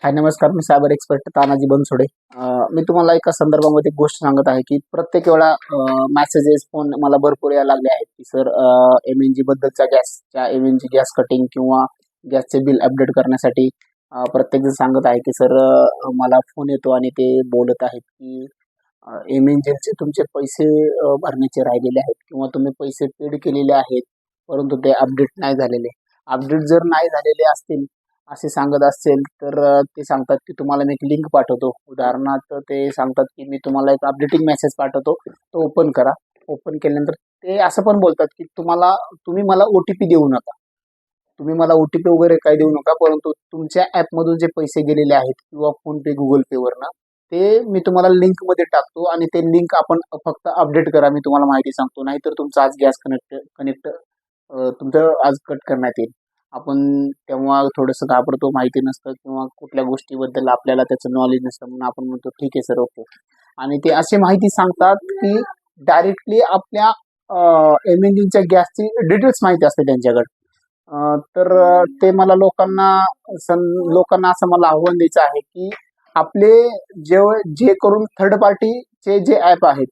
हाय नमस्कार. मी cyber expert Tanaji Bansode. मी तुम्हाला एका संदर्भामध्ये एक गोष्ट सांगत आहे, की प्रत्येक वेळा मेसेजेस, फोन मला भरपूर यायला लागले आहेत, की सर एम-एन-जी बद्दलच्या गॅसच्या एम-एन-जी गॅस कटिंग किंवा गॅसचे बिल अपडेट करण्यासाठी प्रत्येकजण सांगत आहे, की सर मला फोन येतो आणि ते बोलत आहेत, की एम-एन-जीचे तुमचे पैसे भरण्याचे राहिलेले आहेत किंवा तुम्ही पैसे पेड केलेले आहेत, परंतु ते अपडेट नाही झालेले. अपडेट जर नाही झालेले असतील असे सांगत असेल तर ते सांगतात की तुम्हाला मी एक लिंक पाठवतो. उदाहरणार्थ ते सांगतात की मी तुम्हाला एक अपडेटिंग मेसेज पाठवतो, तो ओपन करा. ओपन केल्यानंतर ते असं पण बोलतात की तुम्ही मला ओ-टी-पी देऊ नका. तुम्ही मला ओ-टी-पी वगैरे काही देऊ नका, परंतु तुमच्या ॲपमधून जे पैसे गेलेले आहेत किंवा फोनपे, गुगल पेवरनं ते मी तुम्हाला लिंकमध्ये टाकतो आणि ते लिंक आपण फक्त अपडेट करा. मी तुम्हाला माहिती सांगतो. नाहीतर तुमचा आज गॅस कनेक्ट कनेक्ट तुमचं आज कट करण्यात येईल. आपण तेव्हा थोडंसं घाबरतो, माहिती नसतं किंवा कुठल्या गोष्टीबद्दल आपल्याला त्याचं नॉलेज नसतं म्हणून आपण म्हणतो ठीक आहे सर, ओके. आणि ते अशी माहिती सांगतात की डायरेक्टली आपल्या एम-एन-जीच्या गॅसची डिटेल्स माहिती असते त्यांच्याकडे. तर ते मला लोकांना असं मला आव्हान द्यायचं आहे की आपले जे जे करून थर्ड पार्टीचे जे ॲप आहेत,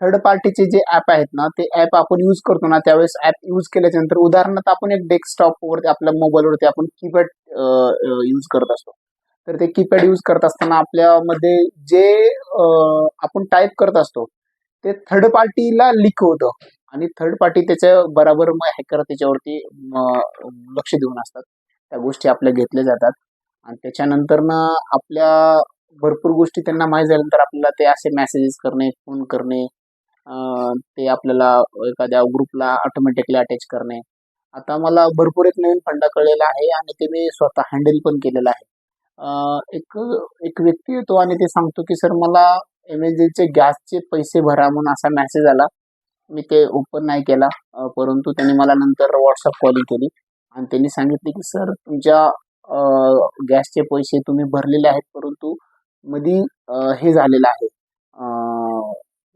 थर्ड पार्टीचे जे ॲप आहेत ना, ते ॲप आपण यूज करतो ना, त्यावेळेस ॲप यूज केल्याच्या नंतर उदाहरणार्थ आपण एक डेस्कटॉपवरती आपल्या मोबाईलवरती आपण कीपॅड यूज करत असतो. तर ते कीपॅड यूज करत असताना आपल्यामध्ये जे आपण टाईप करत असतो, ते थर्ड पार्टीला लीक होतं आणि थर्ड पार्टी त्याच्या बरोबर मग हॅकर त्याच्यावरती लक्ष देऊन असतात. त्या गोष्टी आपल्या घेतल्या जातात आणि त्याच्यानंतरनं आपल्या भरपूर गोष्टी त्यांना माहीत झाल्यानंतर आपल्याला ते असे मेसेजेस करणे, फोन करणे, ते आपल्याला एखाद्या ग्रुपला ऑटोमॅटिकली अटॅच करणे. आता मला भरपूर एक नवीन फंडा कळलेला आहे आणि ते मी स्वतः हँडल पण केलेलं आहे. एक एक व्यक्ती येतो आणि ते सांगतो, की "सर मला एम-एन-जीचे गॅसचे पैसे भरा" म्हणून असा मेसेज आला. मी ते ओपन नाही केला. परंतु त्यांनी मला नंतर WhatsApp कॉलिंग केली आणि त्यांनी सांगितले, की "सर तुमच्या गॅसचे पैसे तुम्ही भरलेले आहेत, परंतु मधी हे झालेलं आहे,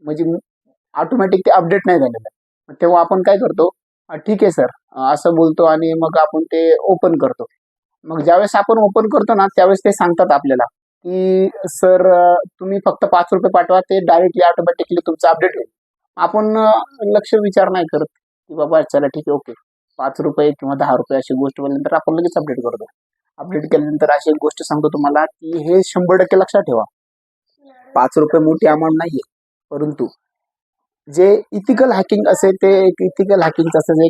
म्हणजे ऑटोमॅटिक ते अपडेट नाही झालेलं आहे." मग तेव्हा आपण काय करतो, "ठीक आहे सर," असं बोलतो आणि मग आपण ते ओपन करतो. मग ज्यावेळेस आपण ओपन करतो ना, त्यावेळेस ते सांगतात आपल्याला, की "सर तुम्ही फक्त ₹5 पाठवा, ते डायरेक्टली ऑटोमॅटिकली तुमचं अपडेट होईल." आपण लक्ष विचार नाही करत, की बाबा चला ठीक आहे, ओके. ₹5 किंवा ₹10 अशी गोष्ट बोलल्यानंतर आपण लगेच अपडेट करतो. अपडेट केल्यानंतर अशी एक गोष्ट सांगतो तुम्हाला, की हे 100% लक्षात ठेवा. ₹5 मोठी अमाउंट नाहीये. परंतु जे इथिकल हॅकिंग असेल, ते एक इथिकल हॅकिंगचं असं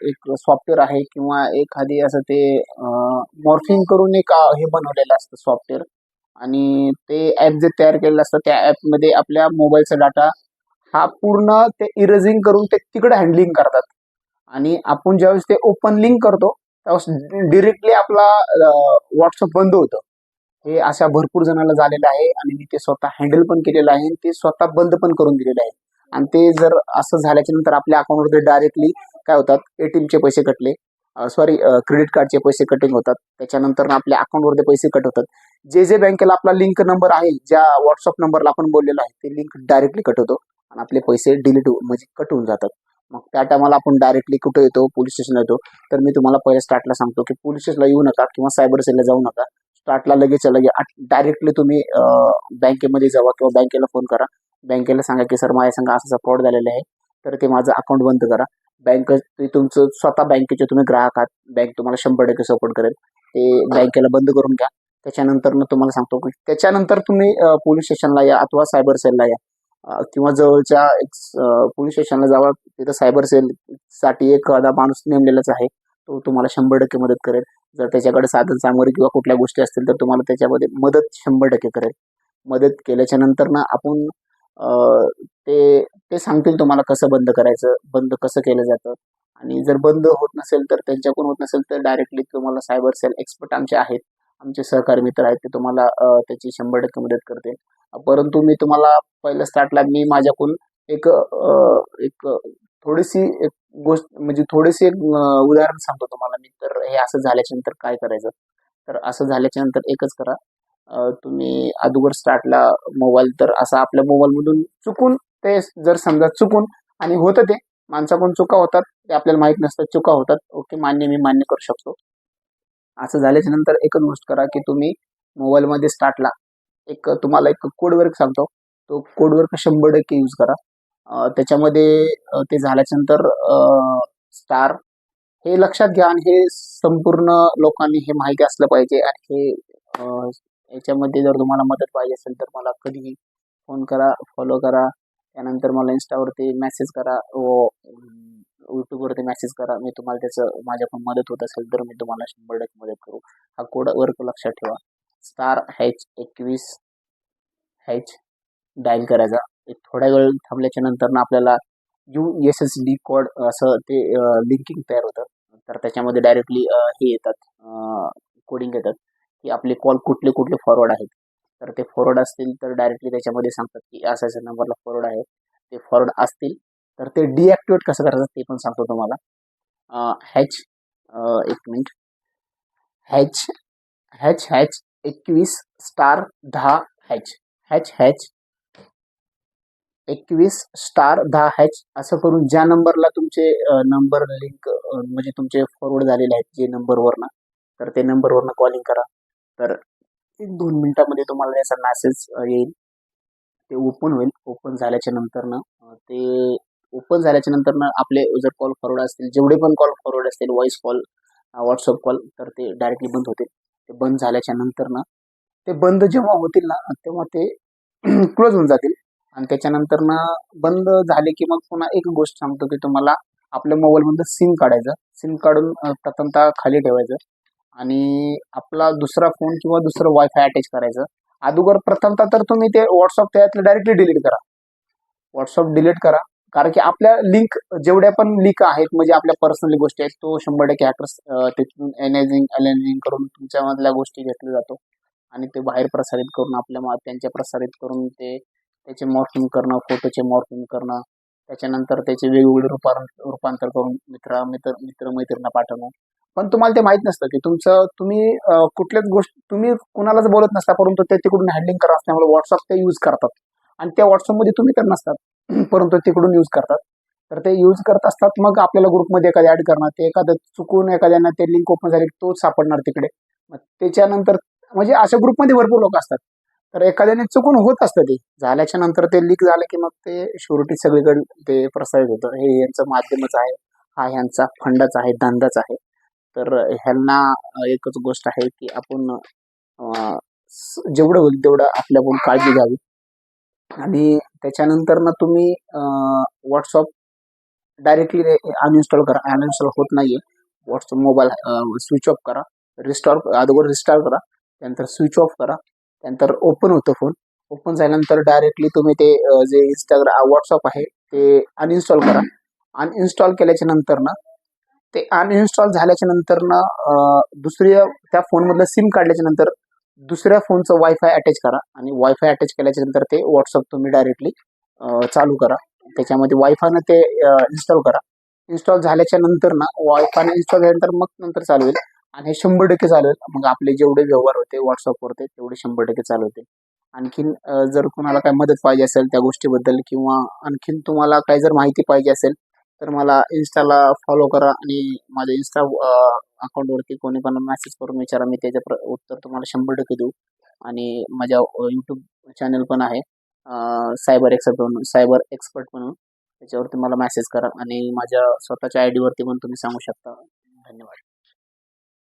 एक सॉफ्टवेअर आहे किंवा एखादी असं ते मॉर्फिंग करून एक हे बनवलेलं असतं सॉफ्टवेअर आणि ते ॲप जे तयार केलेलं असतं, त्या ॲपमध्ये आपल्या मोबाईलचा डाटा हा पूर्ण ते इरेजिंग करून ते तिकडे हँडलिंग करतात आणि आपण ज्यावेळेस ते ओपन लिंक करतो, त्यावेळेस डायरेक्टली आपला WhatsApp बंद होतं. हे अशा भरपूर जणांना झालेलं आहे आणि मी ते स्वतः हँडल पण केलेलं आहे आणि ते स्वतः बंद पण करून दिलेलं आहे. आणि ते जर असं झाल्याच्या नंतर आपल्या अकाउंटवरती डायरेक्टली काय होतात, एटीएमचे पैसे कटले, सॉरी क्रेडिट कार्डचे पैसे कटिंग होतात. त्याच्यानंतर आपल्या अकाउंटवरती पैसे कट होतात. जे बँकेला आपला लिंक नंबर आहे, ज्या WhatsApp नंबरला आपण बोललेलो आहे, ते लिंक डायरेक्टली कट होतो आणि आपले पैसे म्हणजे कट होऊन जातात. मग त्या टायमाला आपण डायरेक्टली कुठे येतो, पोलीस स्टेशनला येतो. तर मी तुम्हाला पहिल्या स्टार्टला सांगतो, की पोलीस स्टेशनला येऊ नका किंवा सायबर सेलला जाऊ नका. स्टार्टला लगेचच्या लगेच डायरेक्टली तुम्ही बँकेमध्ये जावा किंवा बँकेला फोन करा. बँकेला सांगा, की "सर माझ्या संग असा फ्रॉड झालेला आहे, तर ते माझं अकाउंट बंद करा." ते तुमचं स्वतः बँकेचे तुम्ही ग्राहक आहात. बँक तुम्हाला 100% सपोर्ट करेल. ते बँकेला बंद करून घ्या. त्याच्यानंतर त्याच्यानंतर सांगतो, की त्याच्यानंतर तुम्ही पोलीस स्टेशनला या अथवा सायबर सेलला या. किंवा जवळच्या एक पोलीस स्टेशनला जावा. तिथं सायबर सेलसाठी एखादा माणूस नेमलेलाच आहे. तो तुम्हाला 100% मदत करेल. जर त्याच्याकडे साधन-सामुग्री किंवा कुठल्या गोष्टी असतील, तर तुम्हाला त्याच्यामध्ये मदत 100% करेल. मदत केल्याच्या नंतर ना आपण अ, ते ते सांगतील तुम्हाला कसं बंद करायचं, बंद कसं केलं जातं आणि जर बंद होत नसेल, तर त्यांच्याकडून होत नसेल, तर डायरेक्टली तुम्हाला सायबर सेल एक्सपर्ट आमचे आहेत. आमचे सहकारी मित्र आहेत, ते तुम्हाला त्याची 100% मदत करतील. परंतु मी तुम्हाला पहिल्या स्टार्टला मी माझ्याकडून एक एक थोडीशी एक गोष्ट म्हणजे थोडीशी एक उदाहरण सांगतो तुम्हाला मी. तर हे असं झाल्याच्या नंतर काय करायचं? तर असं झाल्याच्या नंतर एकच करा. तुम्ही अगोदर स्टार्टला मोबाईल तर असा आपल्या मोबाईलमधून चुकून ते जर समजा चुकून आणि होतं ते माणसाकडून चुका होतात. ते आपल्याला माहीत नसतं चुका होतात. ओके, मी मान्य करू शकतो. असं झाल्याच्या नंतर एकच गोष्ट करा की तुम्ही मोबाईलमध्ये स्टार्टला तुम्हाला एक कोड वर्क सांगतो. तो कोड वर्क 100% यूज करा. त्याच्यामध्ये ते झाल्याच्या नंतर स्टार हे लक्षात घ्या आणि हे संपूर्ण लोकांनी हे माहिती असलं पाहिजे. आणि हे याच्यामध्ये जर तुम्हाला मदत पाहिजे असेल तर मला कधीही फोन करा, फॉलो करा. त्यानंतर मला इन्स्टावरती मेसेज करा व यूट्यूबवरती मेसेज करा. मी तुम्हाला त्याचं माझ्याकडून मदत होत असेल तर मी तुम्हाला 100% मदत करू. हा कोड वर्क लक्षात ठेवा. *H21# डायल करायचा. एक थोडा वेळ थांबल्याच्या नंतर ना आपल्याला USSD कोड असं ते लिंकिंग तयार होतं. तर त्याच्यामध्ये डायरेक्टली हे येतात, कोडिंग येतात की आपले कॉल कुठले कुठले फॉरवर्ड आहेत. तर ते फॉरवर्ड असतील तर डायरेक्टली त्याच्यामध्ये सांगतात की अशा नंबरला फॉरवर्ड आहे. ते फॉरवर्ड असतील तर ते डिॲक्टिवेट कसं करायचं ते पण सांगतो तुम्हाला. Hash 1 minute. Hash hash hash 21*10#. Hash hash 21*10# असं करून ज्या नंबरला तुमचे नंबर लिंक म्हणजे तुमचे फॉरवर्ड झालेले आहेत जे नंबरवरनं, तर ते नंबरवरनं कॉलिंग करा. तर 1-2 मिनिटामध्ये तुम्हाला याचा मेसेज येईल. ते ओपन होईल. ओपन झाल्याच्या नंतरनं ओपन झाल्याच्या नंतरनं आपले जर कॉल फॉरवर्ड असतील, जेवढे पण कॉल फॉरवर्ड असतील, व्हॉईस कॉल, WhatsApp कॉल, तर ते डायरेक्टली बंद होतील. ते बंद झाल्याच्या नंतरनं ते बंद जेव्हा होतील ना, तेव्हा ते क्लोज होऊन जातील. आणि त्याच्यानंतरनं बंद झाले की मग पुन्हा एक गोष्ट सांगतो की तुम्हाला आपल्या मोबाईलमधलं सिम काढायचं. सिम काढून प्रथमतः खाली ठेवायचं आणि आपला दुसरा फोन किंवा दुसरं वायफाय अटॅच करायचं. अगोदर प्रथमतः तर तुम्ही ते WhatsApp त्यातलं डायरेक्टली डिलीट करा. WhatsApp डिलीट करा. कारण की आपल्या लिंक जेवढ्या पण लिंक आहेत म्हणजे आपल्या पर्सनली गोष्टी आहेत, तो 100% हॅकर्स तिथून अनॅलिझिंग करून तुमच्यामधल्या गोष्टी घेतल्या जातो आणि ते बाहेर प्रसारित करून त्यांच्या प्रसारित करून त्याचे मॉर्फिंग करणं, फोटोचे मॉर्फिंग करणं, त्याच्यानंतर त्याचे वेगवेगळे रूपांतर करून मित्र-मैत्रिणींना पाठवणं. पण तुम्हाला ते माहीत नसतं की तुम्ही कुठल्याच गोष्टी तुम्ही कुणालाच बोलत नसता, परंतु ते तिकडून हँडलिंग करत असल्यामुळे WhatsApp ते यूज करतात आणि त्या WhatsAppमध्ये तुम्ही तर नसतात, परंतु तिकडून यूज करतात. तर ते यूज करत असतात. मग आपल्याला ग्रुपमध्ये एखाद्या ॲड करणार, ते एखादं चुकून एखाद्यानं ते लिंक ओपन झाली तोच सापडणार तिकडे. मग त्याच्यानंतर म्हणजे अशा ग्रुपमध्ये भरपूर लोक असतात. तर एखाद्याने चुकून होत असतं ते. झाल्याच्या नंतर ते लीक झालं की मग ते शेवटी सगळीकडे ते प्रसारित होतं. हे यांचं माध्यमच आहे. हा ह्यांचा फंडाच आहे, धंदाच आहे. तर ह्यांना एकच गोष्ट आहे की आपण जेवढं होईल तेवढं आपल्याकडून काळजी घ्यावी. आणि त्याच्यानंतर ना तुम्ही WhatsApp डायरेक्टली अनइन्स्टॉल करा. अनइन्स्टॉल होत नाहीये. WhatsApp मोबाईल स्विच ऑफ करा. अगोदर रिस्टार्ट करा. त्यानंतर स्विच ऑफ करा. त्यानंतर ओपन होतं फोन. ओपन झाल्यानंतर डायरेक्टली तुम्ही ते जे WhatsApp आहे ते अनइन्स्टॉल करा. अनइन्स्टॉल केल्याच्या नंतर ना ते अनइन्स्टॉल झाल्याच्या नंतर ना दुसऱ्या त्या फोनमधलं सिम काढल्याच्या नंतर दुसऱ्या फोनचं वायफाय अटॅच करा आणि वायफाय अटॅच केल्याच्या नंतर ते WhatsApp तुम्ही डायरेक्टली चालू करा. त्याच्यामध्ये वायफायनं ते इन्स्टॉल करा. इन्स्टॉल झाल्याच्या नंतर ना वायफायनं इन्स्टॉल झाल्यानंतर मग नंतर चालू होईल आणि हे 100% चालू होईल. मग आपले जेवढे व्यवहार होते WhatsAppवरती तेवढे 100% चालू होतील. आणखीन जर कुणाला काही मदत पाहिजे असेल त्या गोष्टीबद्दल किंवा आणखीन तुम्हाला काही जर माहिती पाहिजे असेल तर मला Instaला फॉलो करा आणि माझ्या Insta अकाउंटवरती कोणी पण मेसेज करून विचारा. मी त्याचं उत्तर तुम्हाला 100% देऊ. आणि माझ्या YouTube चॅनल पण आहे, सायबर एक्सपर्ट म्हणून. त्याच्यावरती मला मेसेज करा आणि माझ्या स्वतःच्या आयडीवरती पण तुम्ही सांगू शकता. धन्यवाद.